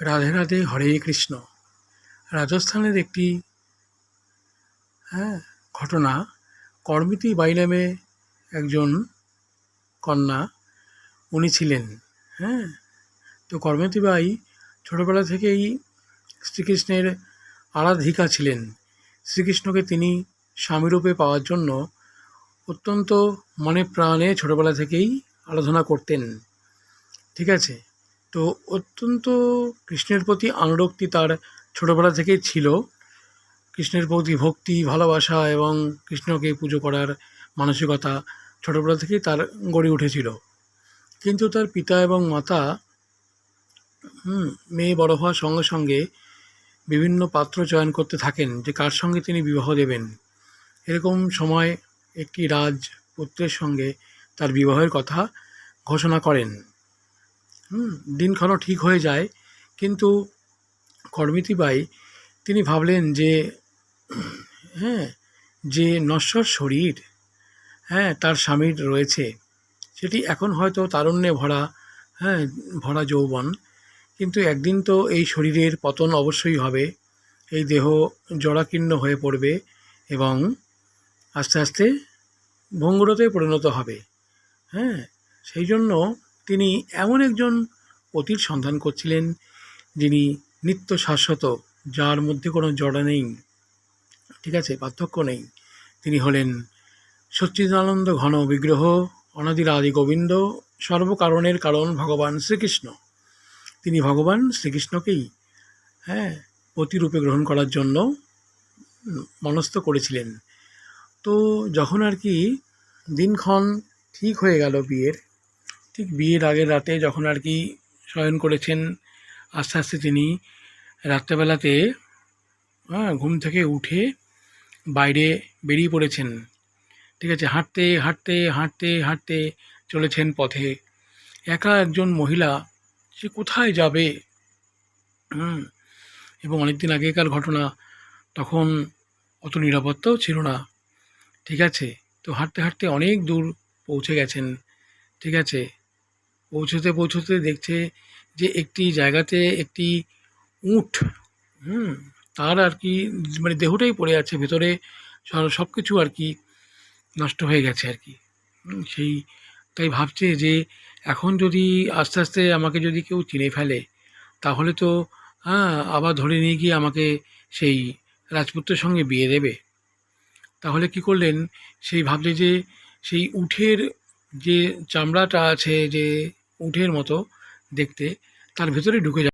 রাধে রাধে, হরে কৃষ্ণ। রাজস্থানের একটি ঘটনা। করমিতি বাই নামে একজন কন্যা, উনি ছিলেন। তো করমিতি বাই ছোটোবেলা থেকেই শ্রীকৃষ্ণের আরাধিকা ছিলেন। শ্রীকৃষ্ণকে তিনি স্বামীরূপে পাওয়ার জন্য অত্যন্ত মনে প্রাণে ছোটোবেলা থেকেই আরাধনা করতেন। ঠিক আছে, তো অত্যন্ত কৃষ্ণের প্রতি অনুরক্তি তার ছোটোবেলা থেকেই ছিল। কৃষ্ণের প্রতি ভক্তি, ভালোবাসা এবং কৃষ্ণকে পুজো করার মানসিকতা ছোটোবেলা থেকেই তার গড়ে উঠেছিল। কিন্তু তার পিতা এবং মাতা মেয়ে বড় হওয়ার সঙ্গে সঙ্গে বিভিন্ন পাত্র চয়ন করতে থাকেন যে কার সঙ্গে তিনি বিবাহ দেবেন। এরকম সময় একটি রাজপুত্রের সঙ্গে তার বিবাহের কথা ঘোষণা করেন। দিনক্ষণ ঠিক হয়ে যায়, কিন্তু করমিতি বাই তিনি ভাবলেন যে যে নশ্বর শরীর তার স্বামীর রয়েছে, সেটি এখন হয়তো তারুণ্যে ভরা যৌবন, কিন্তু একদিন তো এই শরীরের পতন অবশ্যই হবে, এই দেহ জরাকীর্ণ হয়ে পড়বে এবং আস্তে আস্তে ভঙ্গুরতে পরিণত হবে। সেই জন্য তিনি এমন একজন পতির সন্ধান করছিলেন যিনি নিত্য শাশ্বত, যার মধ্যে কোনো জড়া নেই, ঠিক আছে, পার্থক্য নেই। তিনি হলেন সচ্চিদানন্দ ঘন বিগ্রহ, অনাদির আদি গোবিন্দ, সর্বকারণের কারণ ভগবান শ্রীকৃষ্ণ। তিনি ভগবান শ্রীকৃষ্ণকেই পতিরূপে গ্রহণ করার জন্য মনস্থ করেছিলেন। তো যখন আর কি দিনক্ষণ ঠিক হয়ে গেল বিয়ের, ঠিক বিয়ের আগের রাতে যখন আর কি শয়ন করেছেন, আস্তে আস্তে তিনি রাত্রেবেলাতে ঘুম থেকে উঠে বাইরে বেরিয়ে পড়েছেন। ঠিক আছে, হাঁটতে হাঁটতে হাঁটতে হাঁটতে চলেছেন পথে। একা একজন মহিলা, সে কোথায় যাবে? এবং অনেকদিন আগেকার ঘটনা, তখন অত নিরাপত্তাও ছিল না। ঠিক আছে, তো হাঁটতে হাঁটতে অনেক দূর পৌঁছে গেছেন। ঠিক আছে, পৌঁছতে পৌঁছতে দেখছে যে একটি জায়গাতে একটি উট, তার আর কি মানে দেহটাই পড়ে আছে, ভেতরে সব কিছু আর কি নষ্ট হয়ে গেছে আর কি। সেই তাই ভাবছে যে এখন যদি আস্তে আস্তে আমাকে যদি কেউ চিনে ফেলে, তাহলে তো আবার ধরে নিয়ে গিয়ে আমাকে সেই রাজপুত্রের সঙ্গে বিয়ে দেবে। তাহলে কি করলেন, সেই ভাবলে যে সেই উটের যে চামড়াটা আছে, যে উটের মতো দেখতে, তার ভেতরে ঢুকে